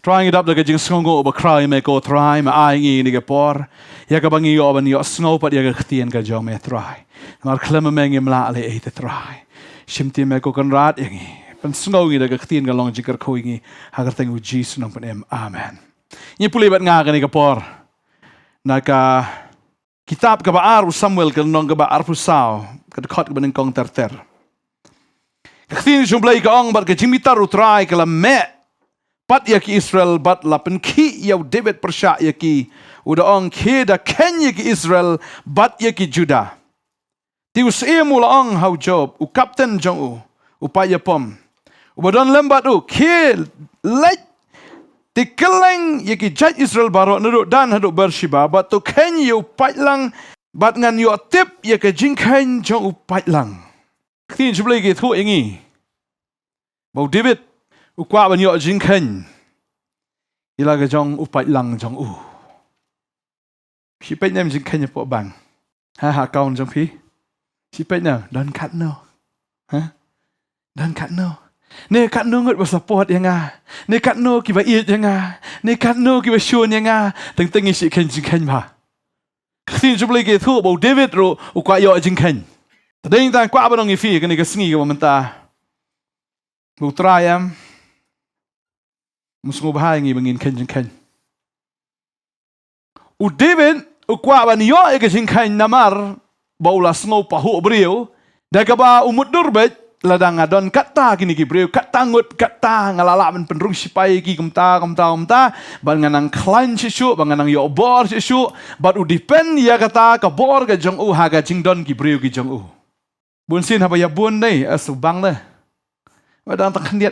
Trai ngidap da kajing sngongo ba krai me ko trai ma ai ngi ni ke por ya ka bangi yo ban yo snow pat ya ka ktien ka jong me trai mar klem me ngi mla le e te trai shimti me ko kan rat ngi pan snow ngi da ka ktien ka long jikar ko ngi ha ka tengu jesus nong pan em amen ni puli bat nga ka ni ka por na ka kitab ka ba ar Samuel ka nong ka ba ar pusao ka khot ka ban kong ter ka ktien jong Blei ka ong bat ka jimitar trai ka la me Pat yaki Israel bat lapen ki yaw David persya yaki uda ong ki da ken yaki Israel bat yaki Judah. Ti usia mula ong hau Job u kapten jong u paya pom. U badon lembat u ki lek ti keleng yaki judge Israel baro nurut dan haduk Bershiba bat tu ken yaw pat lang bat ngan yaw tip yaki jingken jong u pat lang. Kini jublai ki thu ingi. Bau David Ukwa ban yo jing khen. Ila ga jong upai lang jong u. Pi pe nyam jing khen po bang. Ha kaun jong pi. Pi pe na don kat no. Ha? Don kat no. Ne kat no ngot ba support yang a. Ne kat no ki ba eat yang a. Ne kat no ki ba shun yang a. Teng teng si khen jing khen ba. Khin jub le ke thu bo David ro ukwa yo jing khen. Tadeng ta kwa ba nong fi ka ni ka sngi ka menta. Bu Trai am. Musngo bahaya ngi bangin ken. U David u kwa ban yo e ke ken namar baula sngo pahu brio daga ba umut durbet ladang adon kata kini ki brio kata ngut kata ngalala men penrung sipai ki kumta ban nganang klan sisu ban nganang yo bor sisu bat u depend ya kata ka bor ga jong u ha ga jingdon ki brio ki jong u bun sin haba ya bun nei asubang le wadang tak ndiat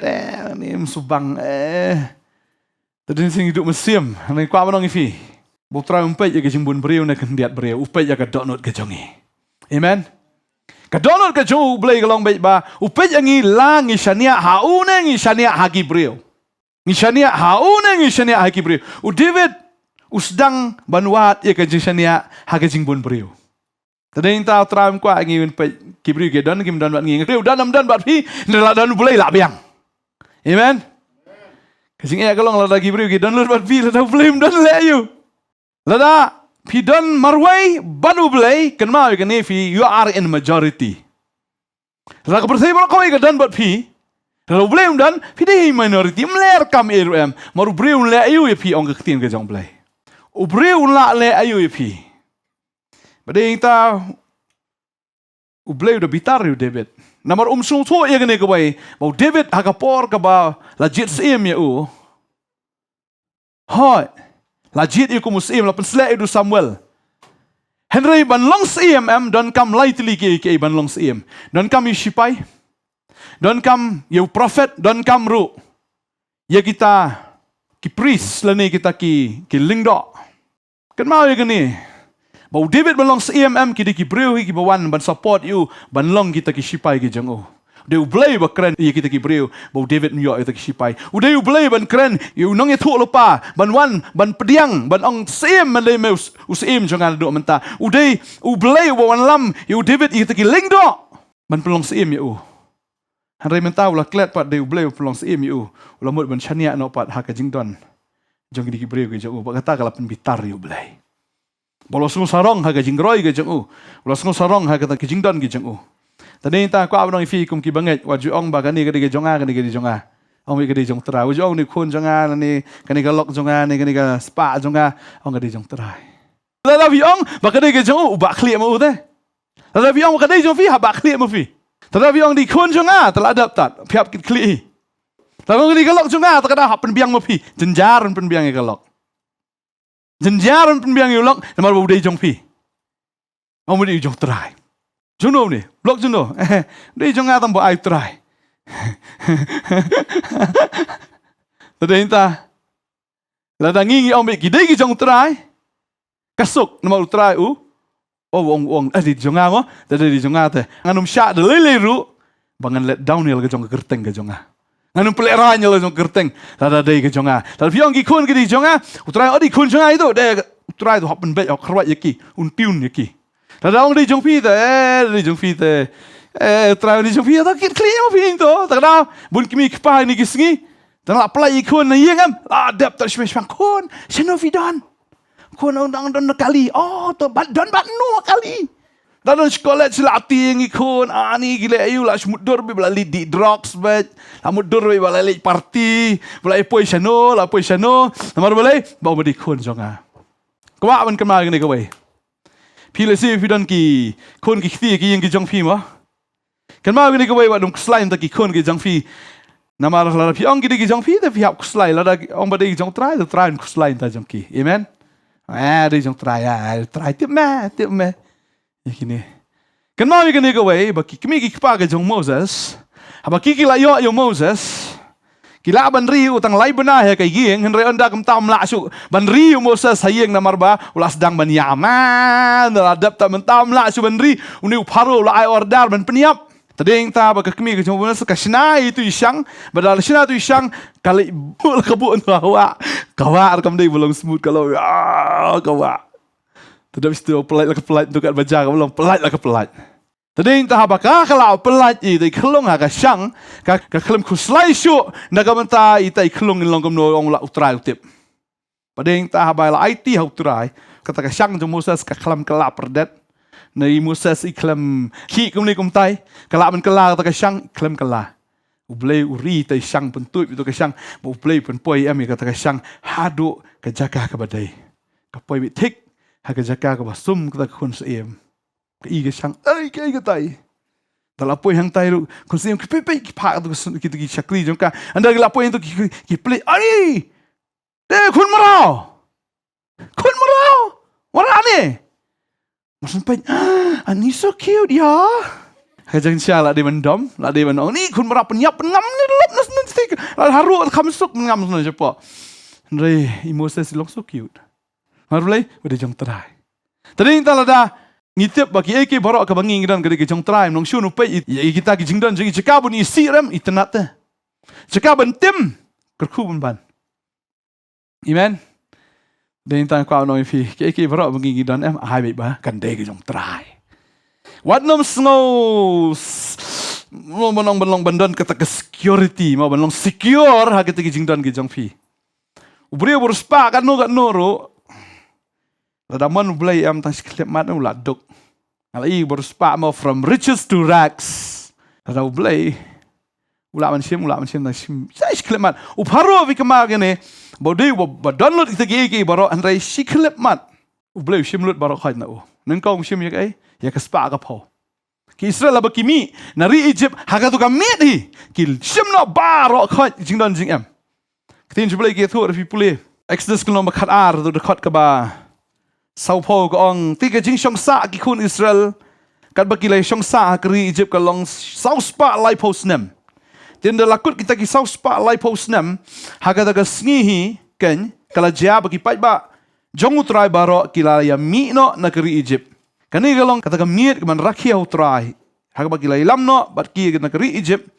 ni subang Tadi sing hidup mesim, nang kwa manong ifi. Buk Trai umpet ya ke jimbun beriu na kendiat beriu, upet ya ke donut ke jongi. Amen. Ke donut ke jong Blei ke long bait ba, upet yang ngi lang ngi shania haune ngi shania hagi beriu. Ngi shania haune ngi shania hagi beriu. U David usdang banwat ya ke shania hagi jimbun beriu. Tadi ta Trai kwa ngi umpet ki beriu ke don kim don bat ngi beriu dan bat pi ndala dan Blei la biang. Amen. Kasing kalau lada Gibril kita dan lada pi lada flame dan leyu. Lada pi dan marway banu Blei kenal kan fi you are in majority. Lada kepercayaan kalau kau ikan dan bat pi lada flame dan pi deh minority meler kam erum maru Blei leyu ya pi orang ketin ke jong Blei. Blei la leyu ya pi. Badai kita Blei udah bitar you David. Namar sung tu ya kene kawai. Bau David hakapor ka ba lajit sim ya u. Hoi. Lajit iku musim la pensle edu Samuel. Henry ban long sim don kam lightly ke ban long sim. Don kam yishipai. Don kam you prophet don kam ru. Ya kita ki priest la ni kita ki lingdo. Kan mau ya kene. Bau David ban long ki ki breu ki bawan ban support you ban long kita ki sipai ki jang o. Deu Blei ba kren ye kita ki breu bau David nyo kita ki sipai. Udeu Blei ban kren you nong ye thu lupa ban wan ban pediang ban ong sim man le meus usim jangan do menta. Udei Blei ba wan lam you David kita ki lingdo ban pelong sim you. Hanrai menta ula klet pat deu Blei pelong sim you. Ula mut ban chania no pat ha ka jingdon. Jong ki breu ki jang o ba kata kala pen bitar you Blei. Bolos ngo sarong ha gajing roy ke jeng u. Bolos ngo sarong ha kata kijing don ke jeng u. Tadi ta ko abang fi kum ki banget waju ong ba kani ke jonga kani ke jonga. Ong mi ke jong Trai. Waju ong ni khun jonga ni kani ke lok jonga ni kani ke spa jonga ong ke jong Trai. La vi ong ba kani ke jong u ba khlie mo te. La vi ong ba kani jong fi ha ba khlie mo fi. La vi ong di khun jonga tela adap tat phiap kit khli. La ong ni ke lok jonga ta kada hap pen biang mo fi. Jenjar pen biang ke lok. Jenjaran penbiang yulok, namar bau dei jong pi. Om dei jong Trai. Jono ni, blok jono. Dei jong atam bo ai Trai. Tadai ta. Lada ngingi om ki dei jong Trai. Kasuk namar Trai u. Ong di jong mo, tadai di jong ate. Nganum syak de lele ru. Bangan let downhill ke jong kerteng ke jonga. Nganum peleranya le jong kerteng. Lada dei ke jonga. Tapi yang ki kun ke di jonga, Trai odi kun jonga itu de Trai tu hap ben bet kerwat yaki, un piun yaki. Lada ong di jong pi te, di jong pi te Trai ni Sophia tak kit clear mo ping to. Tak dah bun kimi kpai ni Sngi. Tak nak pelai ikon na yeng am. Dep tak smash bang kon. Seno vidan. Kon undang don kali. Oh to don no kali. Dan sekolah selati yang ikon. Ni gila ayu lah mudur be bala di drugs bet. Mudur be bala party. Bala poi seno, la poi seno. Namar balai bau badi kon jonga. Kwa man kemal ni kawai. Pila si vidan ki kon ki khti ki yang ki jong phi mo. Kemal ni kawai wadum slime ta ki kon ki jong phi. Nama Allah pi ong gidi jong phi tapi hap kuslai lada ong bade jong trai tu trai kuslai ta jong ki. Amen. Di jong trai trai tip me. Ikini. Kan mau ikini ko way baki kimi ki pa ga jong Moses. Haba ki la yo Moses. Kila ban ri utang lai bana he kai gieng hen re anda kam tam la su ban ri Moses hayeng namar ba ulas dang ban yaman adap ta man tam la su ban ri uni pharo la ai order ban peniap. Tading ta ba kami ke jombo sa kasna itu isang badal sina tu isang kali bul kabun hawa kawa arkam dei belum smooth kalau kawa tadap istu pelat tu kat baja belum pelat pelat tading ta ba ka kalau pelat i dei khlong ha ka sang ka khlem khuslai shu nagamanta itai khlong in longom no ong la utrai tip pading ta ba la IT ha utrai kata ka sang jombo sa ka khlam kala perdet Nai Moses iklam ki kumni kumtai kala man kala ta ka syang iklam kala Blei uri tai syang pentut itu ka syang bu Blei pen poi ami kata ka syang hadu ka jaga ka badai ka poi bi tik ha ka jaga ka basum ka kun seem ka i ka syang ai ka tai tala poi hang tai ru kun seem ki pe ki pa tu ki syakli jong ka anda la poi tu ki play ai de kun marau warane Maksud pen, ni so cute ya. Kajang sia lah dia mendom, lah dia menong. Ni kun merap penyap pengam ni lep nas nanti. Lah haru kamsuk mengam sana cepat. Re, Moses long so cute. Marulai, udah jong trai. Tadi kita lada ngitip bagi eke barok ke bangi ngidan ke jong trai. Nong syun upai kita ke jingdan jadi cekabun isi ram itenat te. Cekabun tim kerkubun ban. Amen. Dan tang kau noi fi ke berok bagi gidan hai baik ba kan dei ke jong trai wat nom snow mo bonong bandan kata ke security mo bonong secure ha ke jingdan ke jong fi ubri buruspa kan no ro ladaman Blei am tang sklep mat no laduk alai buruspa mo from riches to rags lada Blei ula man sim tang sai sklep mat uparo vi kemar gene Bodai badan lut kita gigi barok andai siklep mat. Blei sim lut barok khai na o. Nang kong sim yak ai ya kaspa ka pho. Ki Israel ba kimi nari Egypt haga tu ka mit hi. Ki sim no barok khai jingdan jing em. Tin Blei ke thu fi pule. Exodus kelom khat ar tu dekat ka ba. Sau pho ko ong ti ka jing shong sa ki kun Israel. Kat ba ki lai shong sa kri Egypt ka long sau spa lai post nem. Tinda lakut kita ki sau spa lai post nem haga daga Sngi ken kala jia bagi pai ba jong utrai baro kila ya mi no na kri Egypt kani galong kata ka miet man rakhia utrai haga bagi lai lam no bat ki na kri Egypt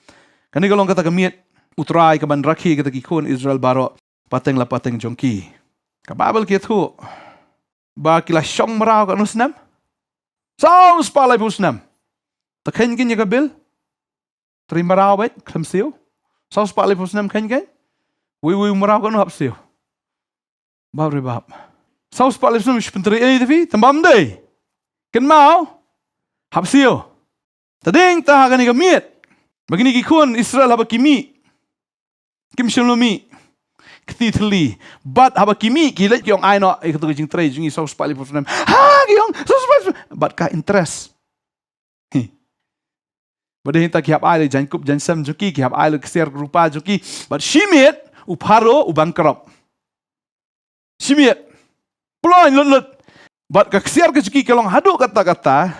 kani galong kata ka miet utrai ka man rakhi kata ki kun Israel baro pateng jongki ka babel ki thu ba kila shong marau ka nusnam sau spa lai post nem ta ken kin ya ka bil terima rawat kem siu saus pak lepus nam kan wi merau kan hap siu bab rebab saus pak lepus nam penteri tapi tambam dei ken mau hap siu tading ta gani gamiet begini ki kun Israel haba kimi kim shalomi ktitli but haba kimi ki let yong ai no e ketu jing trai jing saus pak lepus nam ki yong saus pak but ka interest Badai tak kiap ai le jankup jansam juki kiap ai le kser rupa juki but shimiet uparo ubangkrop shimiet ploin lut but ka kser ke juki kelong hadu kata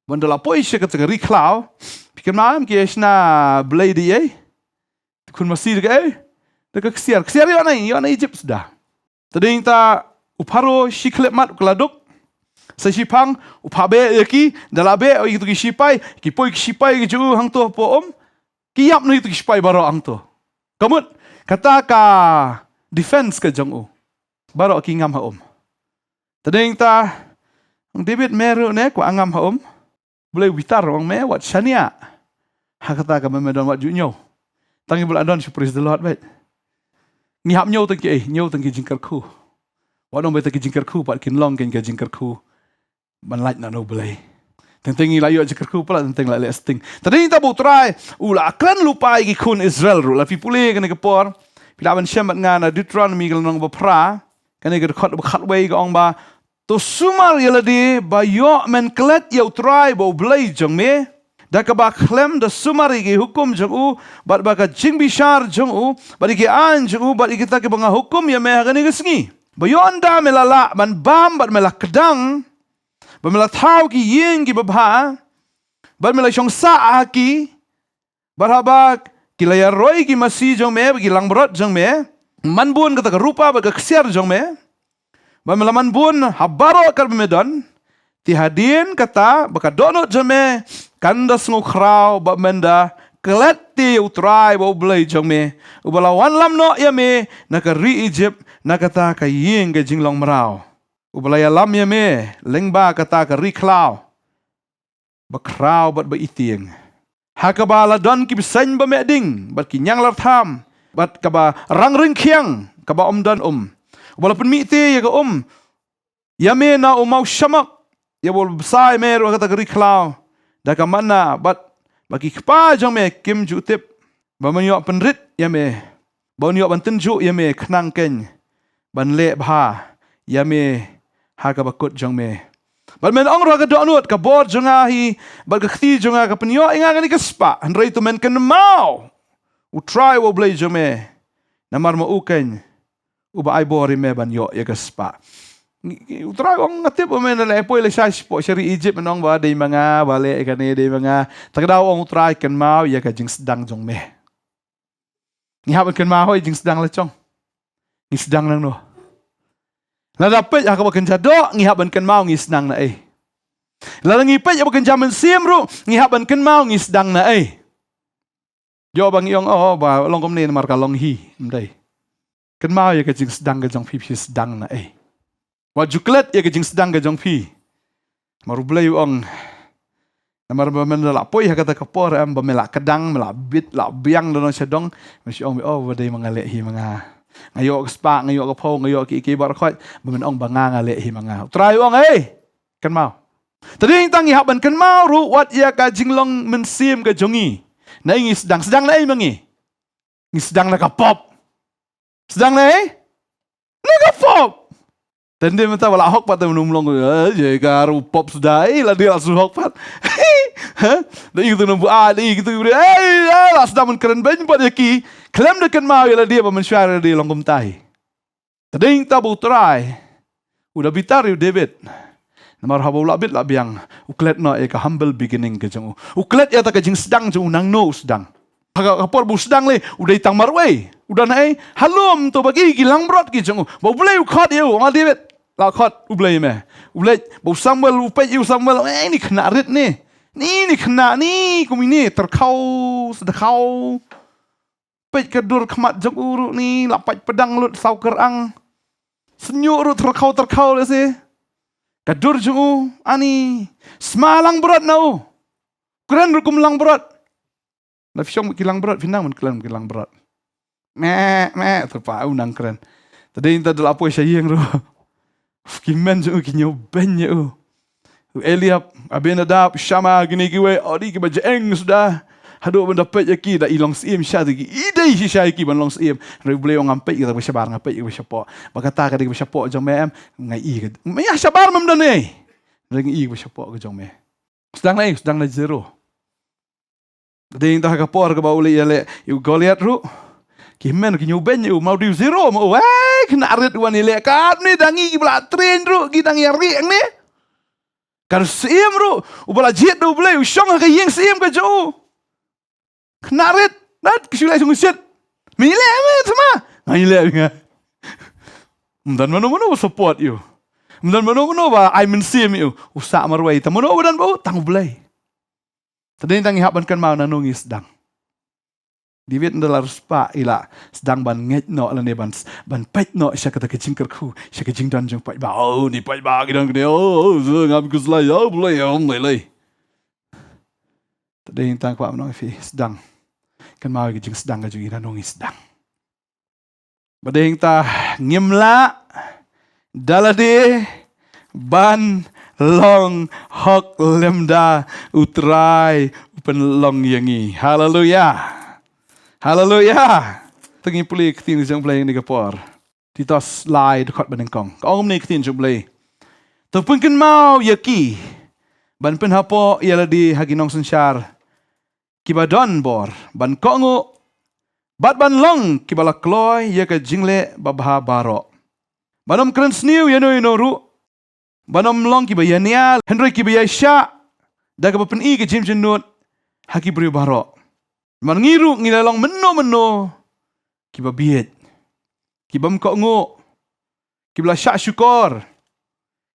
bandala poi she kata riklau pikir mam ki esna Blei di kun masir ke de ka kser yo na Egypt sudah tading ta uparo shiklep mat keladuk sa sipang upabe yaki dalabe o itu ki sipai ki poi ki sipai ki ju hang to po ki yap no itu ki sipai baro hang to kamut kata ka defense ka jong u baro ki ngam ha tading ta David meru ne ko angam ha Blei bitar orang me wat shania. Ha kata ka memedon wat junyo. Tangi bula don praise the Lord baik. Ngihap nyo tengki nyo tengki jingkar khu. Wat dong tengki jingkar khu pat kin long kin ka jingkar khu. Ban light na no Blei. Tentengi layo jingkar khu pala tenteng la lesting. Tadi ta bu try ula kan lupa gi kun Israel ru la pi pule kan ke por. Pilaban shemat ngana Deuteronomy kan nong bapra kan ke khat wei ga ong ba to sumar yeladi ba yo men klet yo try bo Blei jong me. Da ka ba klem da sumari gi hukum jong u bat ba ka jing bishar jong u bat gi an jong u bat kita ke banga hukum ya me ha ni Sngi. Ba yo anda melala ban bam bat melak kedang ba melak thau ki yeng gi babha bat melak shong sa ki barhabak kilaya roi gi masi jong me gi langbrot jong me man bun kata rupa ba ka ksiar jong me ba melaman bun habaro kar medon ti hadin kata ba ka donot jong me kandas ngokraw ba menda keleti utrai ba Blei jong me ubala wan lam no ya me nakari Egypt nakata ka yeng ga jinglong marau ubala ya lam ya me lengba kata ka riklaw ba kraw bat ba itieng hakabala don ki sen ba meding bat ki nyang lar tham bat ka ba rang ring khiang ka ba dan ubala pen mi te ya ka ya me na mau shamak ya bol sai me ro kata ka riklaw da ka mana bat bagi kpa jong me kim ju tip ba manyo penrit ya me ba nyo ban tenju ya me khnang ken ban le bha ya me ha ka bakut jong me ban men ong ro ka do nut ka bor jonga hi ba ka khti jonga ka penyo inga ni ka spa handrei to men ken mau u try wo Blei jong me namar mo uken u ba ai bori me ban yo ya ka spa utrai ong ngatip men le poi le sai po seri Egypt menong ba dei manga bale ikane dei manga takdau ong utrai ken mau ya ka jing sedang jong me ni ha ken mau hoi jing sedang le chong ni sedang nang no la dapet ya ka ken jado ngi ha ken mau ngi sedang na la ngi pet ya ken jaman sim ru ngi ha ken mau ngi sedang na yo bang yong ba long kom ne mar ka long hi mdai ken mau ya ka jing sedang ga jong pi sedang na Wat juklet ya kejing sedang ke jong pi. Maru Blei ong. Namar ba men la poi ha kata kapor am ba melak kedang melak bit la biang dono sedong. Mesti ong wadai mangale hi manga. Ngayo spa ngayo ka ngayo ki bar khoi ba men ong ba ngale hi manga. Trai ong kan mau. Tadi tangi haban kan mau ru wat ya ka jinglong men sim ke jongi. Na ingi sedang na mangi. Ngi sedang na ka pop. Sedang na na ka pop. Dan dia minta wala hok pat menumlong je karu pop sudah lah dia langsung hok pat. Dan itu numbu adi gitu lah sedang keren banyak pat yaki klaim dekan mau lah dia mensyar di longkom tai. Tading tabu trai udah bitar yu David. Namar habo labit lah biang uklet no ka humble beginning ke jeng uklet ya ta ka jing sedang jeng nang no sedang. Kapor bu sedang le udah itang marway udah naik halum tu bagi gilang brot ki jeng bo Blei ukhat yu ngal David la khot u Blei me u Blei bo Samuel u pe yu Samuel ni kena rit ni kena ni kumini terkau sedekau pe kedur khamat jeng uru ni lapat pedang lut sau kerang senyuk ru terkau le se kedur jeng ani semalang brot nau keren rukum lang brot la fiong kilang brot finang men kilang brot me terpau nang keren tadi inta dal apo sayeng ru kimen jo kinyo benye Eliab Abinadab Shama gini giwe odi ki bajeng sudah hado mendapat yaki da ilong sim syadi idai si syaki ban long sim re Blei ong ampe kita bersabar ngape kita bersapo bakata ka di bersapo jong me ngai i ke me sabar mem dan ni ring i bersapo ke jong me sedang na zero tadi inta ka por ka baule yale yu Goliath ru kimen ki nyuben yu mau di zero mau kena arit wan ile kat ni dangi bla train ru ki dangi ri ni kan sim ru ubala jet du Blei usyong ka yeng sim ka jo kena arit dat kisulai sung set mile me sama ngile nga dan mano support you dan mano ba I mean sim you usa marway tamono dan ba tang Blei tadi tangi haban kan mau nanungis dang David ndalar spa ila sedang ban nget no la ne ban pet no sya kata kecing kerku sya kecing dan jong pai ba ni pai ba gidang gede ngam kuslai Blei lai Đây yang tang kwa menong fi sedang. Kan mau ke jing sedang ka jing ina nongi sedang. Badeng ta ngimla dalade ban long hok lemda utrai upen long yangi. Haleluya. Haleluya. Tengi puli ketin jang Blei ni kapor. Titos lai dekat benengkong. Kau ni ketin jang Blei. Tupun kan mau yaki. Ban pen hapo ialah di haginong sensar. Kibadon bor. Ban kongo bat ban long kibala kloy ya ka jingle babha baro. Banom kren sniu ya no ru. Banom long kibayanial Henry kibayasya. Daga bapen i ke jim jenut haki beri baro. Man ngiru ngilalong meno kibabiet. Kibam kongo. Kibla syak syukur.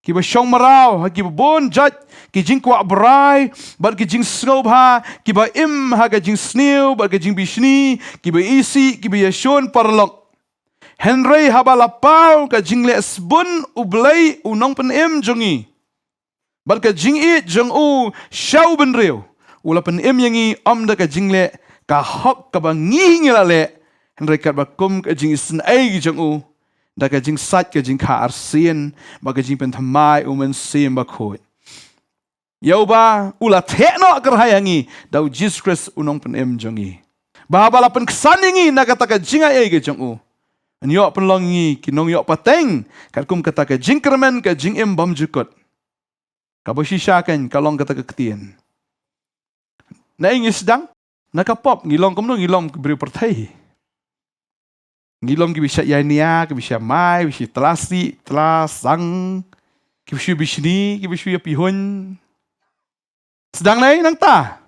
Kiba syong marau, kiba bon jat, ki jing kwa berai, bar ki jing snobha, kiba im ha ka jing snew, bar ki jing bishni, kiba isi, kiba yashon parlok. Henry haba lapau ka jing le sbun u Blei u nong pen im jongi. Bar ka jing it jong u syau ben reu. Ula pen im yangi om da ka jing le ka hok ka ba ngi ngila le. Henry kat ba kum ka jing isen ai jong u. Da ka jing sat ka jing ka arsien ba ka jing Nongthymmai umen sim ba khoi yau ba ula thekno kerhayangi dau Jesus Christ unong pen em jongi ba bala pen ksaningi na kata ka jinga ai ke jong u anyo pen longi kinong yo pateng kat kum kata ka jing kermen ka jing em bam jukot ka bo shisha kan kalong kata ka ketien na ing sedang na ka pop ngilong kum no ngilong beri pertai ngilong ki bisa yania, ki bisa mai, bisa telasi, telasang, ki bisa bisni, ki bisa pihun. Sedang lain nang ta.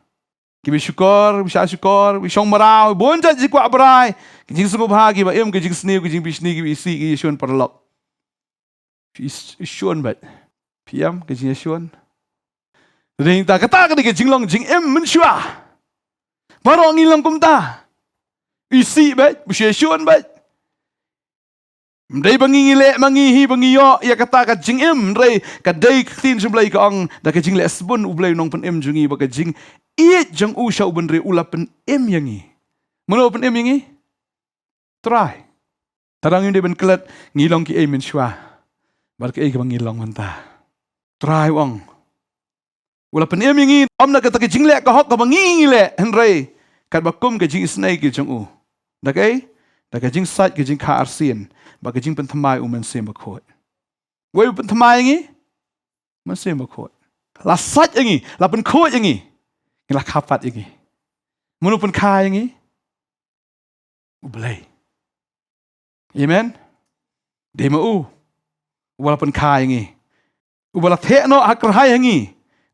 Ki bisa syukur, bisa marau, bonjat jikwa berai. Ki jing sungguh bahagi ba em ki jing sni, ki jing bisni, ki isi, ki syun perlok. Syun bat. Piam ki jing syun. Ring ta kata ka ki jing long jing em mensyua. Baru ngilong kum ta. Isi bat, bisa syun bat. Mdai bangi ngile mangihi bangiyo ya kata ka jing im rei ka dai tin jum Blei ka ong da ka jing le sbun u Blei nong pen im jungi ba ka jing i jang u sha ben rei ula pen im yangi mono pen im yangi Trai tarang inde ben klet ngilong ki men shwa bar ka ka ngilong manta Trai wong ula pen im yangi om na ka ta ka jing le ka hok ka bangi ngile hen rei kat ba kum ka jing snai ki jang u da ka jing sat ka jing ka arsien ba ka jing Nongthymmai umen sem ba khot wei Nongthymmai ngi man sem ba khot la sat ngi la pen khot ngi la khapat ngi munu pen khai ngi u Blei amen dema u wala pen khai ngi u bala thekno hakr hai ngi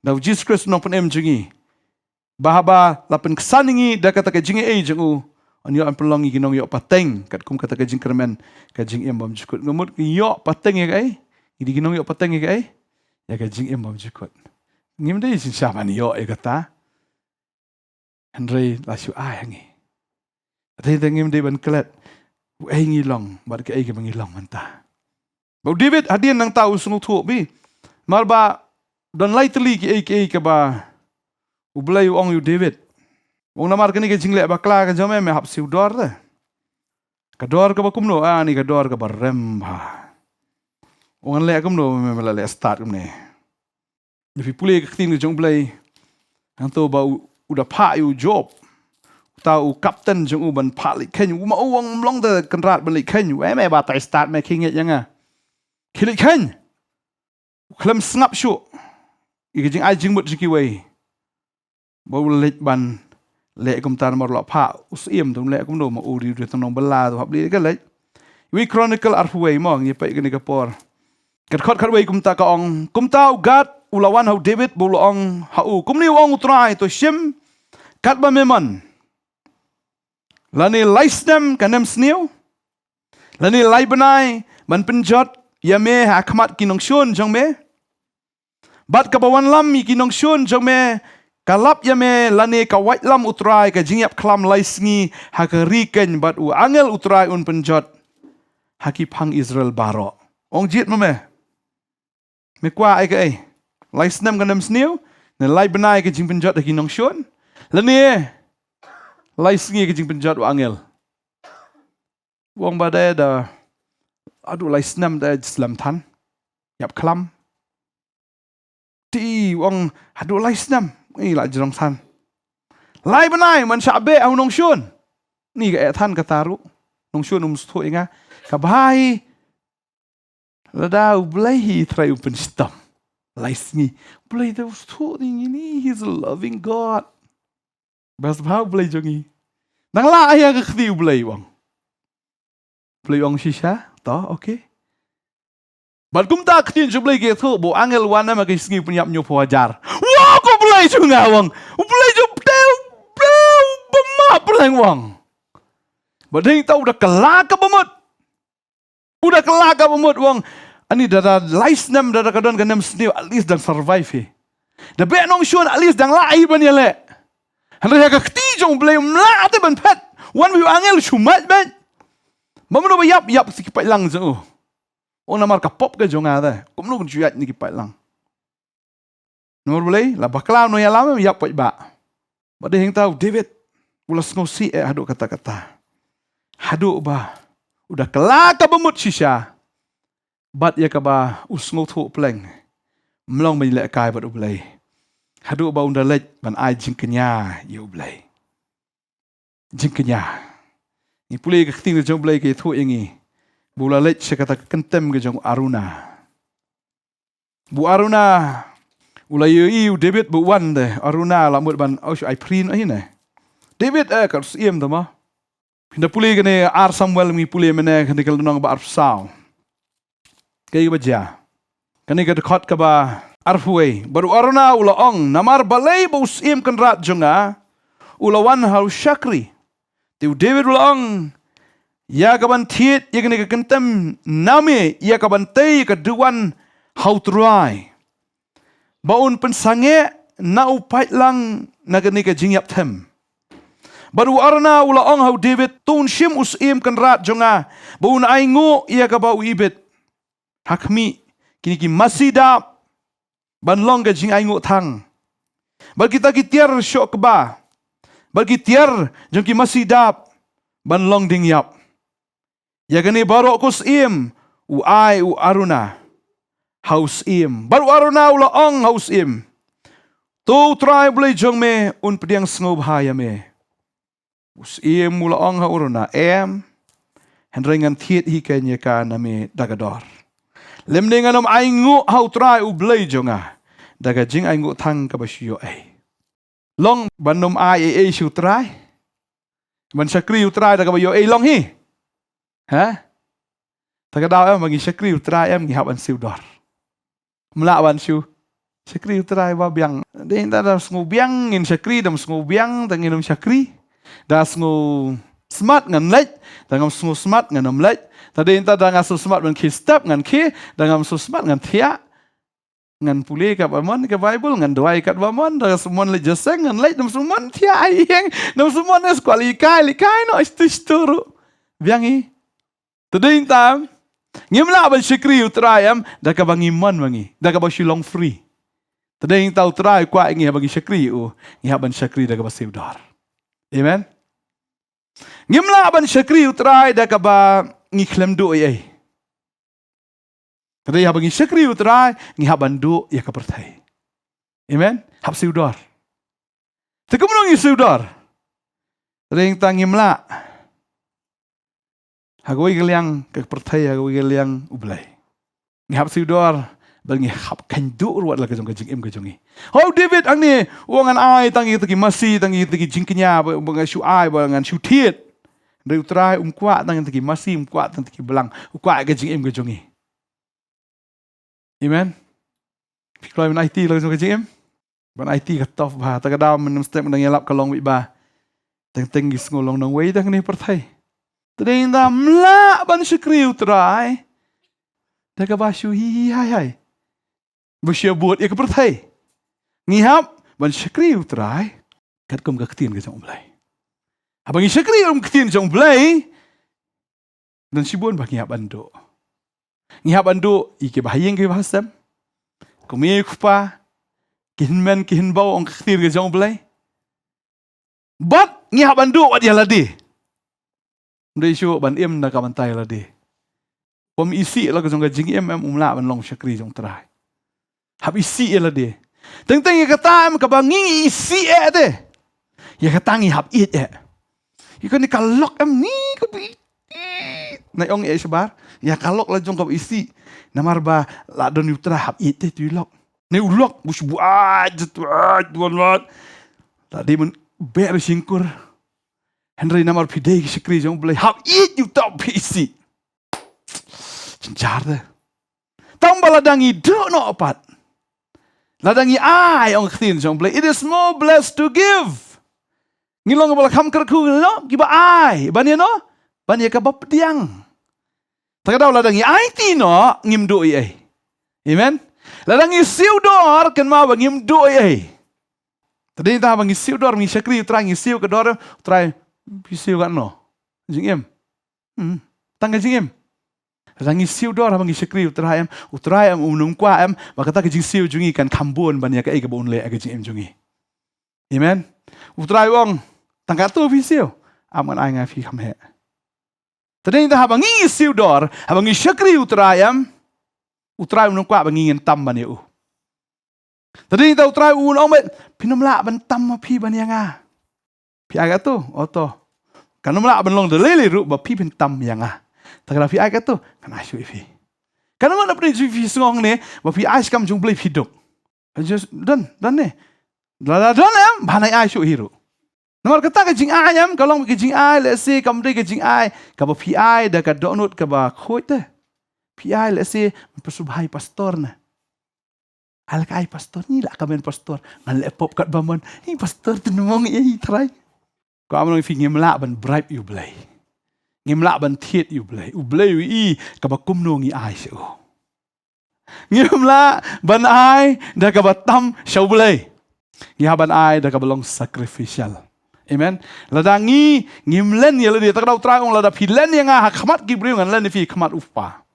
da Jesus Christ nong pen em jingi bahaba la pen ksan ngi da kata ka jingi ei jing u anyo an pelongi kinong yo pateng kat kum kata ka jing kermen ka jing em bam jukut ngamut yo pateng ya kai idi kinong yo pateng ya kai ya ka jing em bam jukut ngim dei sin sha man yo e kata Henry la shu ai ngi dei ngim dei ban klet ai ngi long bar ka ai ka ngi long manta ba David hadien nang tau sunu thu bi marba don lightly ki ai ka ba u Blei ong yu David wong namar kini ke jingle bakla ka jome me hap siu dor de. Ka dor ka bakum no ani ka dor ka barem ba. Wong le kum no me la le start kum ne. Ni pule ka tin jong Blei. Ang to ba uda pa yu job. Ta u captain jong u ban pa li ken u ma wong long de kan rat ban li ken u me ba tai start me king et yanga. Kili ken. Khlem snap shu. I ka jing ai jing mut jiki wei. Ba u le ban lệ công ta mar lo pha usim tum lệ kum no ma uri ri tong bala to habli ka le we chronicle ar huai mo ngi pe ni ka por kat khat wei kum ta ka ong kum ta god ulawan how David bu ong ha u kum ni ong Trai to shim kat ba memon lani laisnem kanem snew lani lai banai ban penjot ya me ha khmat kinong shun jong me bat ka bawan lam mi kinong shun jong me kalap ya me lani ka white lam Utrai ka jingyap klam lai sngi ha ka riken bat u angel Utrai un penjot haki phang Israel baro ong jit ma me kwa ai ka ai lai snem ka nam snew ne lai banai ka jing penjot ki nong shon Lani lai Sngi ke jing penjat wa angel. Wong badai da aduh lai senam da Islam tan. Yap kelam. Ti wong aduh lai senam. Ni lah jerong tan. Lai benai man syabe au nong syun. Ni ke tan kataru. Nong syun stu inga. Kabai. Ladau Blei Trai open stam. Lai Sngi. Blei da stu ni. He's a loving God. Bas bau Blei jongi. Nang la ayah ke ktiu Blei wong. Blei wong shisha. Toh, okay. Bat kum tak ktin ju Blei ke tu. Bo angel wana ma ke Sngi punya menyopo ajar. Wah, ko Blei junga wong. Blei ju teu bema peleng wong. Badeng tau udah kelak ke bemut. Udah kelak ke bemut wong. Ani dada lais nam dada kadon ganam sniu at least dang survive he. Da be nong syun at least dang lai ban ya le. Hendak ka kti jong Blei mla ate ban pet. Wan wi angel chumat ban. Mamuno ba yap sikipat lang zo. O namar ka pop ke jong ada. Kumno kun juyat ni kipat lang. Nomor Blei la bakla no ya lama yap pat ba. Badeng tau David ulas ngosi haduk kata-kata. Haduk ba. Udah kelak ke bemut shisha. Bat ya kaba usngo thu pleng. Mlong mai lek kai bat Blei. Hadu ba unda lek ban ai jingkenya you Blei. Jingkenya. Ni pulih ke ting jong Blei ke thu ingi. Bula lek sekata kentem ke jong Aruna. Bu Aruna ula yu David bu wan de Aruna lamut ban ai prin ai ne. David ka siem tama. Hinda pulih ke ne ar Samuel mi pulih mene ke kal nong ba arsau. Kaya baca, kani ka dekat ka ba arfuai baru aruna ula ong namar balai bau sim kan rat jonga ula wan hau syakri tiu David ula ong ya ka ban thiet ya kani ka kentem name ya ka bantei ka duan hau Trai baun pensange na upai lang na kani ka jingyap them baru aruna ula ong hau David tun shim usim kan rat jonga baun aingu ya ka ba uibet hakmi kini ki masih dap ban long ke jing aingu thang bal kita ki tiar syok ke ba bal ki tiar jong ki masih dap ban long ding yap ya gani baro kus im u ai u aruna haus im baru aruna ula ong haus im tu Trai Blei jong me un pediang snob haya me us im ula ong ha aruna hendrengan thiet hi kenya ka na me dagador lem dengan om aingu hau Trai u Blei jonga daga jing aingu thang ka basyo ai long banom ai shu Trai ban sakri u Trai daga bayo ai long hi ha daga daw em bagi sakri u Trai em ngi haban siu dor mla ban shu sakri u Trai ba biang ding ta da sngu biang ngin sakri dam sngu biang tangin om sakri da sngu smart ngan lech dangam sngu smart ngan om lech tadi entah dengan susmat dengan Kristap dengan dengan susmat dengan Thia dengan pulih kat Bamon ke Bible dengan doa kat Bamon dengan semua le jeseng dengan lek dengan semua Thia yang dengan semua nes kualikai no isturu biangi tadi entah ngimla ban syukri utrayam dak bangiman bangi dak ba Shillong free tadi entah utray kwa ngi bagi syukri ngi ban syukri dak ba siudar amen ngimla ban syukri utray dak ba ngi klem do ai kada ya bagi syakri utrai ngi haban do ya ka pertai amen hab siudar tekemun ngi siudar ring tangimla hagoi geliang ka pertai hagoi geliang ublai ngi hab siudar bagi hab kan do ruat la ka jong ka jing em ka jongi ho David ang ni wongan ai tangi tegi masih tangi tegi jingknya bang shu ai bang shu thiet dari Trai kuat tang tegi masih kuat tang tegi belang kuat ke jing em ke jongi amen kalau men IT lo ke jing em ban IT ka tof ba ta ka daw men step nang yalap ka long wi ba teng teng gis ngolong nang wei tang ni perthai teng da mla ban syukri Trai ta ka ba shu hi hai bersya buat ya ke perthai ngihap ban syukri Trai kat kum ka ketin ke jong Blei abang syakri om ketin jong Blei dan sibun ba ngihap ando ike bahayeng ke bahasam kumi kupa kihin bau ong ketin ke jong Blei But ngihap bandu wat dia ladi. Mdai syuk ban im na ka bantai ladi. Pom isi la ka jong ka jing em umla ban long syakri jong trai. Hab isi ladi. Teng-teng ya kata em ka bangi isi de. Ya kata ngi hab it Ikan ni kalok em ni ka bi. Na ong sebar. Ya kalok la jong ka isi. Namar ba la don yutra hab it tu lok. Ni ulok bus buat duan. Tadi men ber singkur. Henry namar pidei ki syakri jong Blei hab it you tau isi. Cencar de. Tambah ladangi do no opat. Ladangi ai ong khin jong Blei. It is more blessed to give. Ngilong bala kham kerku no giba ai. Bania no? Bania ka bap diang. Takadaw ladangi ai ti no ngim do ai. Amen. Ladangi siudor kan ma ngim do ai. Tadi ta bangi siudor mi syakri trai ngi siu ka dor trai pisiu kan no. Jing em. Tangga jing em. Rangi siu dor bangi syakri utrai em unung kwa em makata ke jing siu jungi kan kambun bania ka ka bon le ka jing em jungi. Amen. Utrai wong tangga tu pisiu aman ai nga fi kham he. Tadi ta bangi siu dor bangi syakri utrai unung kwa bangi ngin tam bania u. Tadi ta utrai un met pinamla ban tam ma pi bania nga. Pi aga tu oto. Kanamla ban long de lele ru ba pi pin tam yang Takra fi ai ka tu kan ai shui fi. Kan mana pun fi sngong ne ba fi ai skam jung Blei fi dok. Just dan ne. La dan em banai ai shui hiru. Nomor kata ke jing ai em kalong ke jing ai let's say kam de ke jing ai ka ba fi ai da ka donut ka ba khoi te. Fi ai let's say persubhai pastor na. Al ka ai pastor ni la ka men pastor ngal le pop kat bamon. Hi pastor tu nomong ai trai. Ko amno fi ngimla ban bribe you Blei. Ngimla ban thiet you Blei. U Blei i ka ba kum no ngi ai se u. Ngimla ban ai da ka ba tam shau Blei. Ngi ban ai da ka ba long sacrificial. Amen. Ladangi ngimlen ya le tak dau tra ong lada philen yang ha khamat ki briu ngan len fi khamat upa.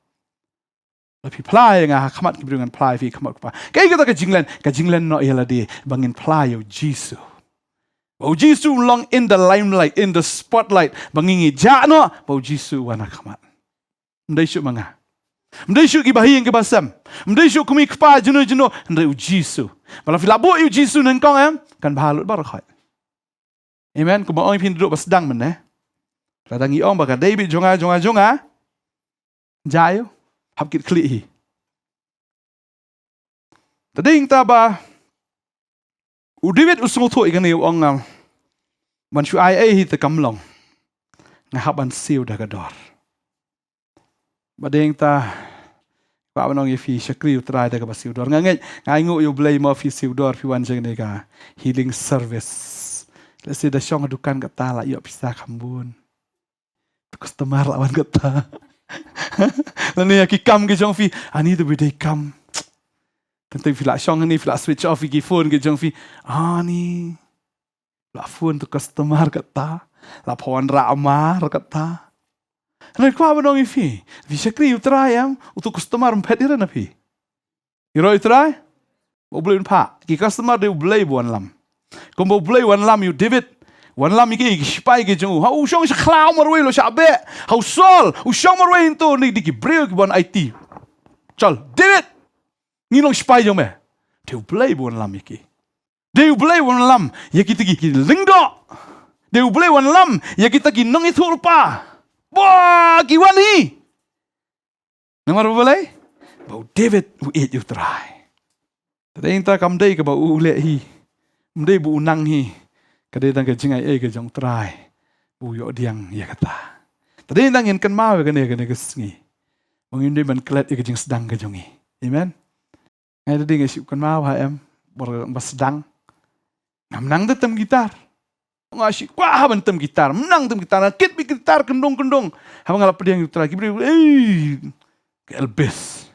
La phi plai yang ha khamat ki briu ngan plai fi khamat upa. Kai ka jinglen no ya ladi bangin plai yo Jesus. Bau Jisu long in the limelight, in the spotlight. Bangingi no, bau Jisu wana kamat. Mdai syuk manga. Mdai syuk ibahi yang kebasam. Mdai syuk kumi kepa jenuh, mdai u Jisu. Malah filabu u Jisu nengkong kan bahalut barakat. Amen. Kumau ong pin duduk bersedang men Ladangi ong baka David jonga. Jayo. Hapkit klik hi. Tadi yang taba David usung tu ikan ni ong man shu ai hi te kamlong ngahap ban siu dah gador. Badeng ta pa banong fi syakri utrai dah ka basiu dor ngai ngu you Blei mo fi siu dor fi wan jeng ni ka healing service. Let's say dah syong dukan kata la yo pisah kambun. Customer lawan kata. Lani ki kam ki jong fi ani tu bidai kam. Tentu fila syong ni fila switch off ki phone ki jong fi ni la phone tu customer kata la phone ramar kata Lai kwa banong fi syakri utrai untuk customer mpet ira na fi iro utrai o Blei pa ki customer de Blei buan lam kombo Blei wan lam you David wan lam ki spai ki jong ha u syong khlau marwei lo shabe ha sol u syong marwei tu ni di ki breu ki bon IT chal David ngilong spai jong me. Deu Blei buan lam iki. Deu Blei buan lam ya kita ki lingdo. Deu Blei buan lam ya kita ki nong itu rupa. Wah, ki wan hi. Namar Blei? Bau David u et you try. Tadai ta kam dei ka bau le hi. Mdei bu unang hi. Kadai tang ka jingai ke jong try. Bu yo diang ya kata. Tadai tang yen kan mau ka ne ke Sngi. Mungin dei ban klet ke jing sedang ke jongi. Amen. Ngay tadi ngasih kan mau bersedang, menang tem gitar, ngasih kuah bentem gitar, menang tem gitar, kit gitar kendung, habang ngalap dia yang lagi beri, kelbes,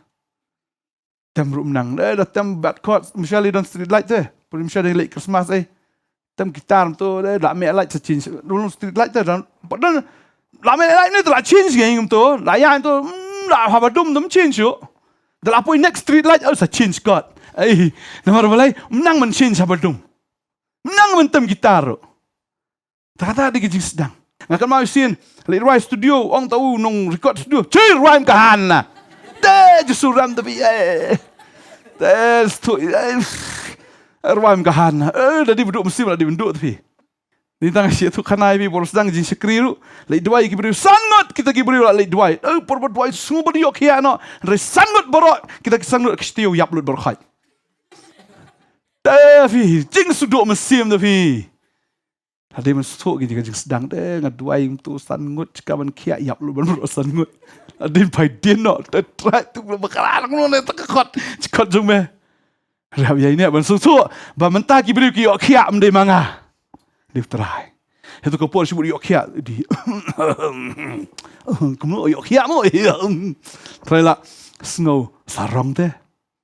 tem menang, dah tem bad chord, misalnya dan street light je, misalnya late Christmas tem gitar tu, dah make light change, dulu street light je, dan dah make light ni tu lah change yang tu, layan tu, dah apa dum change tu. Dalam apa next street light harus change God. Namar Blei menang men change apa dum. Menang mentem gitar. Kata dia kejing sedang. Ngakan mau sin, le Trai studio, orang tahu nong record studio. Cil Trai kahan lah. Teh justru ram tapi teh stu Trai kahan. Dah duduk mesti lah duduk tapi. Ni tang situ kanai bi boros sedang jing sekriru. Le Trai kibri sangat kita kibri le Trai. Porbat Trai semua beri okey ano. Re sangat borok kita sangat kestiau yap lut berkhat. Tapi jing suduk mesim tapi. Ada masuk gitu kan sedang deh ngadua yang tu sangut kawan kia yap lu benar sangut. Ada pai dia nak Trai tu bakalan ngono tekot cikot jume. Rap ya ini abang susu ba mentah ki beri ki kia mde manga. Di Trai. Itu Khubor sebut yok kia di. Kamu yok kia mo. Trai lah snow sarong deh.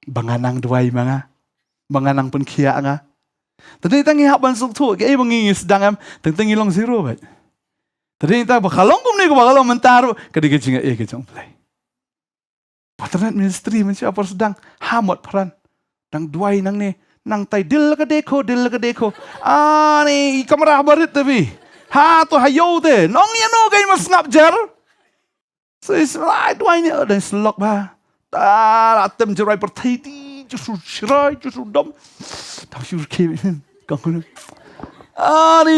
Banganang duai manga. Banganang pun kia nga. Tadi kita ngihap bansuk tu, kaya mengingis sedang tentang hilang zero bat. Tadi kita bakalong kum ni ko bakalong mentaru, kadang kejinga kejong Blei. Potternet ministry macam apa sedang hamot peran, nang duai nang ni, nang tai dil ke deko. Ni kamera barit tapi, tu hayo deh, nong ya no kaya mas ngap jar. So islai duai ni ada selok bah, atem jerai pertiti. Justru cerai, justru dom. Tahu justru kemi kangkung. Ni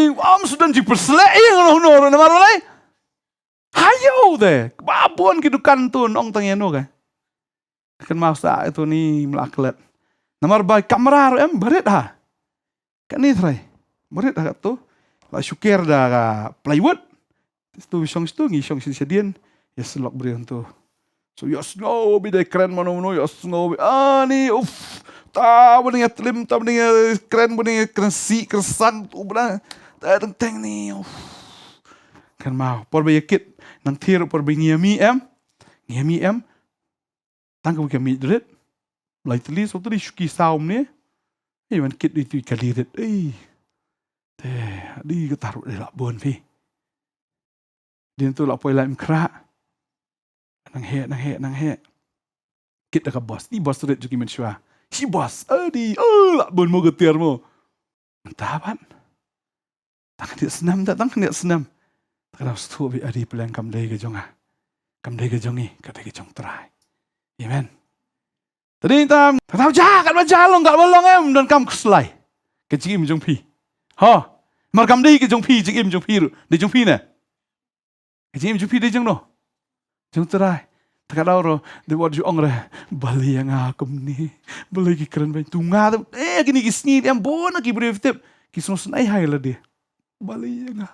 sudah diperselek yang orang nama orang. Hayo deh, babon kedukan tu nong tangeno kan. Kan masa itu ni melaklet. Nomor baik kamera berit ha. Kan ni Trai. Berit ha tu. Lah syukur dah plywood. Tu song stu ngi song sedian. Ya selok beri tu. So ya snow bida keren mano ya snow ni ta bening tlim ta bening keren si kersang tu benar ta tentang ni kan mau por bayakit nang thir por bingiami em tang ko kami dret lai tli so tu shuki saum ni man kit itu kaliret te di ko taruh de la bon pi din tu la poi lam kra nang he. Kita ke bos. Ni bos red juga mensyua. Si bos. Adi. Lah bon mo getir mo. Entah apa. Tak dia senam tak. Tak dia senam. Tak ada setu bi adi pelang kam dai ke jong ah. Kam dai ke jong ni. Ka dai ke jong Trai. Amen. Tadi tam. Tak tahu kat bajalong kat bolong dan kam keslai. Ke jim jong pi. Ha. Mar kam dai ke jong pi jim jong pi ru. Di jong pi ne. Ke jim jong pi dai jong no. Jom Trai, tak ada orang dia buat juang re, Blei yang aku ni, Blei keren banget, tunga tu, gini Sngi yang bona ki beri tip, kisah senai hai lah dia, Blei yang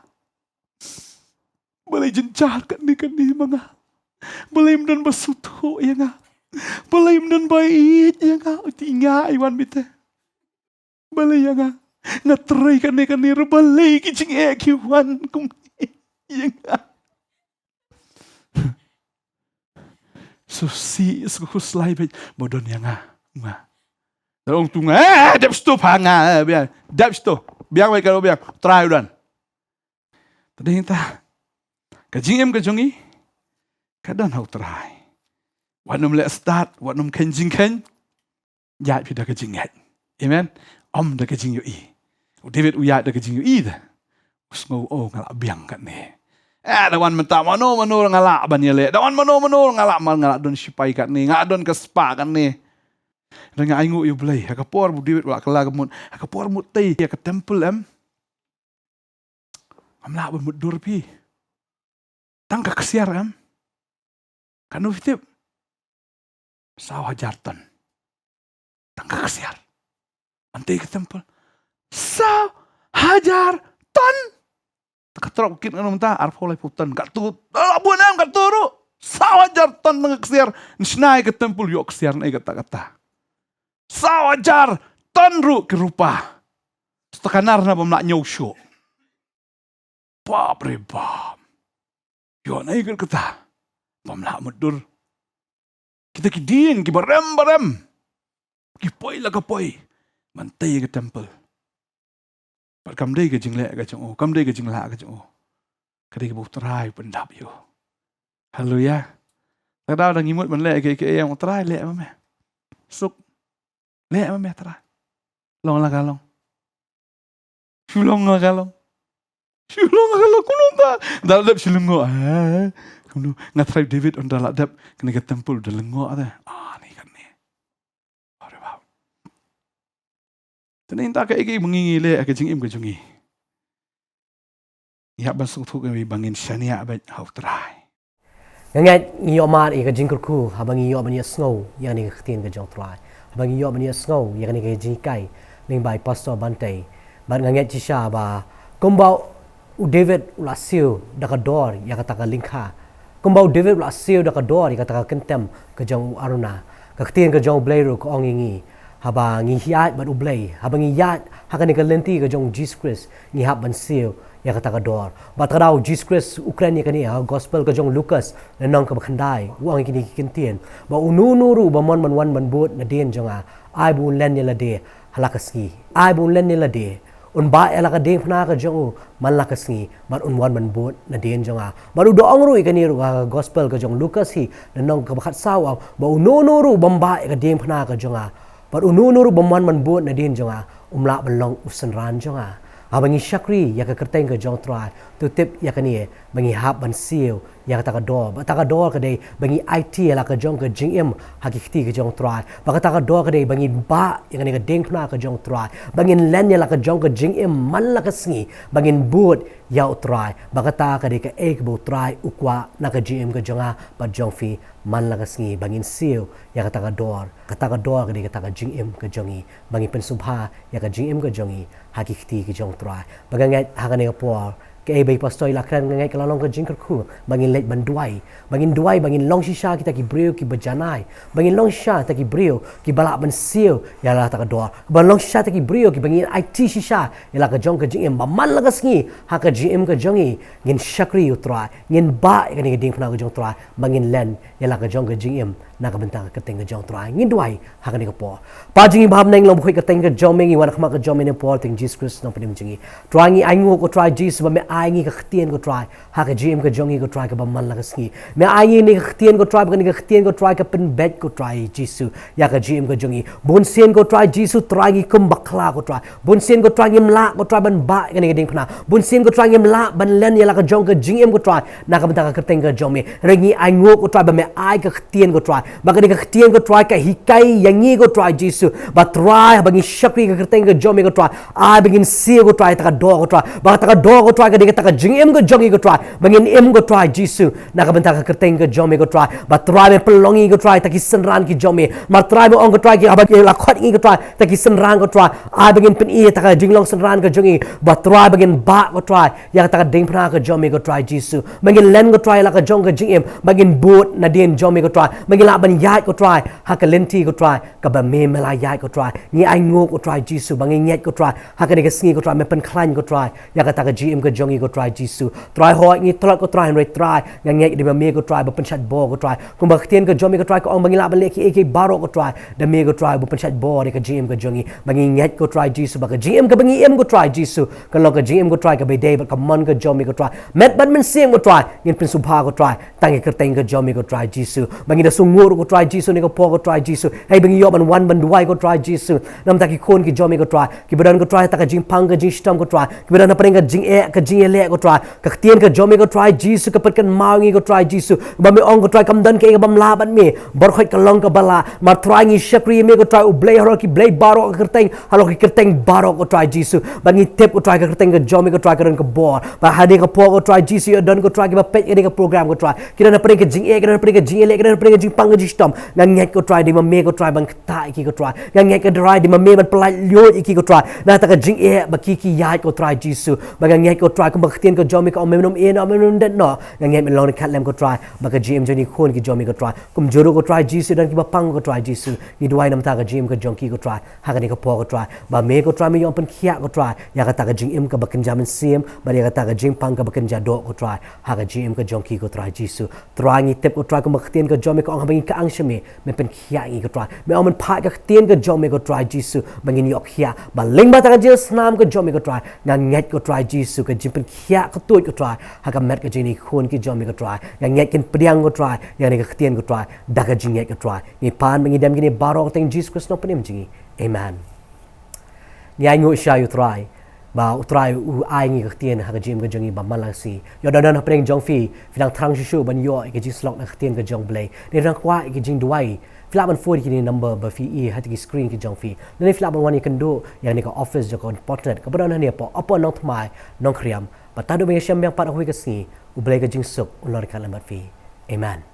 Blei jencar kan ni manga, Blei mendan basuto yang Blei mendan baik yang tinggal iwan bete, Blei yang ngatrai kan ni Blei kicing kiwan kum yang susi suslai bodon yang Dong tunga dap sto panga biar dap sto biar mai kalau biar Trai dan tadi kita kajing kajongi kadang hau Trai wanum let start wanum kenjing ken ya pi da kajing yat amen da kajing yo David uyat da kajing yo dah usngo ngalak biang kan ni dawan mentah mano ngalak ban yele. Dawan mano ngalak don sipai kat ni. Ngak don kespa kat ni. Dengan aingu you Blei. Khubor David wak kela kemut. Khubor mut tei ke temple amlak ban mut dur pi. Tang ka kesiar Kanu fitip. Sawah jartan. Tang ka kesiar. Bantei ke temple. Hajar ton. Ketrok kit ngono mentah arep oleh putan kat tu lah buan kat turu sawajar ton mengeksiar nisnai ke tempul yo kesiar nai kata-kata sawajar ton ru ke rupa stekanar na pemlak nyusuk bab rebam yo nai kata pemlak medur kita kidin ki barem ki poi la ka poi Bantei ke tempel kam dai ke jing le ka jong kam dai ke jing la ka jong kadai ke Trai pendap yo haleluya kadang dah ngimut man le ke yang Trai le ma me suk le ma me Trai long la kalong Shillong la kalong Shillong kalau kulung tak. Dalam dap Shillong kuno ngatrai David on dalam dap kena ke tempul dalam ngok ada. Ni kan ni. Ore bau. Tenin tak ke iki mengingi le ke jing im ke jungi. Ya basuk tu ke bangin syania abet hau Trai. Ngangat ngiyo mar ke jing kurku habang ngiyo bani snow yang ni ketien ke jong Trai. Habang ngiyo bani snow yang ni ke jing kai ning bai pastor Bantei. Ban ngangat cisha ba kumbau David ulasio dakador yang kata lingka. Kumbau David ulasio dakador yang kata kentem ke jong aruna. Ketien ke jong Blei ru ko ongingi. Haba ngi hiat ban Blei. Haba ngi hiat hakani ke lenti ke jong Jesus Christ ngi hab ban sio yang kata kador. Ba tadau Jesus Christ Ukraine kani gospel ke jong Lucas lenong ke bakhandai. Wang kini kintien. Ba ununuru ba mon wan ban bot na den jonga. Ai bu len ni la de halakaski. Ai bu len ni la de. Un ba ela ka ding pna ka jong man la ka sngi bar un wan man bot na den jonga baru doong ru ka ni ru gospel ka jong Lucas hi na nong ka bakhat saw ba no no ru bamba ka ding pna ka jonga bar un no ru bam man bot na den jonga umla balong usan ran jonga abangi syakri ya ka kerteng ka jong Trai tu tip ya ka ni bangi hab ban siu ya ka takador ba takador ka dei bangi IT la ka jong ka jing em hakikti ka jong Trai ba ka takador ka dei bangi ba ya ka ni ka ding pna ka jong Trai bangin len ya la ka jong ka jing em man la ka sngi bangin bot ya Trai ba ka ta ka dei ka ek bo Trai ukwa na ka jing em ka jonga ba jong fi man la ka sngi bangin siu ya ka takador ka dei ka ta ka jing em ka jongi bangi pensubha ya ka jing em ka jongi hakikti ka jong Trai bagangat hakane ka por ke bay pastoi lakran ngai kala long ka jingker khu bangin late banduai bangin long shisha kita ki brio ki bajanai bangin long shisha ta ki brio ki balak ban siu ya la ta ka dor ban long shisha ta ki brio ki bangin IT shisha ya la ka jong ka jing em man la ka sngi ha ka jing ka jongi ngin shakri Trai ngin ba ka ni ding phna ka jong Trai bangin len ya la ka jong ka jing em na ka bentang ka teng ka jong Trai ngin duai ha ka ni ka po pa jingi bham neng long khoi ka teng ka jong mengi wan khma ka jong men po teng Jesus Christ no panim jingi Trai ngi ai ngo ko Trai Jesus ba me ai ngi ka ktien ko Trai ha ka jim ka jongi ko Trai ka ba man la ka sngi me ai ngi ni ka ktien ko Trai ba ni ka ktien ko Trai ka pen bet ko Trai Jesus ya ka jim ka jongi bun sen ko Trai Jesus Trai ngi kum bakla ko Trai bun sen ko Trai ngi mla ko Trai ban ba ka ni ka ding phna bun sen ko Trai ngi mla ban len ya la ka jong ka jing em ko Trai na ka bentang ka teng ka jong me rengi ai ngo ko Trai ba me ai ka ktien ko Trai ba ka ni ka ktien ko Trai ka hikai yangi ko Trai Jesus ba Trai ba ngi shakri ka teng ka jong me ko Trai ai begin see ko Trai ta ka do ko Trai ba ta ka do ko Trai ka ni ka jing em ko jongi ko Trai bangin em ko Trai Jesus na ka bentang ka kerteng ko jome ko Trai ba Trai me pelongi ko Trai ta ki senran ki jome ma Trai me ong ko Trai ki aba ki la khot ngi ko Trai ta ki senran ko Trai ai bangin pen i ta ka jinglong senran ko jongi ba Trai bangin ba ko Trai ya ta ka ding phna ko jome ko Trai Jesus bangin len ko Trai la ka jong ka jing em bangin bot na den jome ko Trai bangin la ban yai ko Trai ha ka lenti ko Trai ka ba me mela yai ko Trai ni ai ngo ko Trai Jesus bangin nyet ko Trai ha ka ni ka sngi ko Trai me pen klan ko Trai ya ka ta ka gm ko jongi ko Trai Jesus Trai ho ngi tolak ko Trai re Trai yang ngai di me ko Trai ba penchat bo ko Trai kum ba ktien ko jomi ko Trai ko ong bangila ba leki ek baro ko Trai da me ko Trai ba penchat bo re ka gm ko jongi bangi ngai ko Trai Jesus ba ka gm ka bangi em ko Trai Jesus ka lo ka gm ko Trai ka be day ba ka man ko jomi ko Trai met ban men sing ko Trai ngin pin subha ko Trai tangi kerteng ko jomi ko Trai Jesus bangi da sungur ko Trai Jesus ni ko po ko Trai Jesus hey bangi yo ban wan ban duai ko Trai Jesus nam ta ki kon ki jomi ko Trai ki badan ko Trai ta ka jing pang ka jing stam ko Trai ki badan na paring ka jing e ka jing ele ko Trai ka ktien ka jomi ko Trai Jesus ka patkan maungi ko Trai Jesus ba me ong ko Trai kam dan ke bam la ban me bar khoi ka long ka bala mar Trai ngi shakri me ko Trai u Blei haro ki Blei baro ka kerteng halo ki kerteng baro ko Trai Jesus bangi tep ko Trai ka kerteng ka jomi ko Trai ka ran ka bor ba hade ka po ko Trai Jesus yo dan ko Trai ka pet ka program ko Trai kira na paring ka jing e kira na paring ka jing ele kira na paring ka jing pang ka jing stam ngang ngai ko Trai di ma me ko Trai bang ta ki ko Trai ngang ngai ka Trai di ma me ban pelai lyo ki ko Trai na ta ka jing e ba ki yai ko Trai Jesus ba ngang ngai ko Trai ko ba ktien ko jomi ka om menum e no menum den no ngang ngai me long kat lem ko Trai ba ka gm joni khon ki jomi ko Trai kum juru ko Trai Jesus dan ki ba pang ko Trai Jesus ni duai nam ta ka gm ka jong ki ko Trai ha ka ni ka po ko Trai ba me ko Trai me yom pen khia ko Trai ya ka ta ka jing em ka ba ken jamin sim ba ya ka ta ka jing pang ka ba ken jado ko Trai ha ka gm ka jong ki ko Trai Jesus Trai ngi tep ko Trai ko ba ktien ka jomi ko ong ba ngi ka ang shme me pen khia ngi ko Trai me om pa ka ktien ka jomi ko Trai Jesus ba ngi yok khia ba ling ba ta ka Jesus nam ka jomi ko Trai ngang ngai ko Trai Jesus ka jim pen khia ka tuit ko Trai ha ka met ka jini khon ki jomi ko Trai ngang ngai ken priang ko Trai yang ni ka ktien ko Trai da ka jing ngai ko Trai ni pan ngi dam gini baro teng Jesus Christ no panim jingi amen ni ai ngo sha yu Trai ba utrai u ai ngi ktien ha gajim gajongi ba malasi yo dan ha preng jong fi filang trang shu ban yo ke jing slok na ktien ga jong blei ni rang kwa ke jing duai filak ban 40 kini number ba fi e ha ti screen ke jong fi ni filak ban wani kan do yang ni ka office jo kon potternet ka ban ni po apa Nongthymmai Nongkhryiem ba ta do me syam yang pat hui ka si u blei ga jing suk unor kan lambat fi amen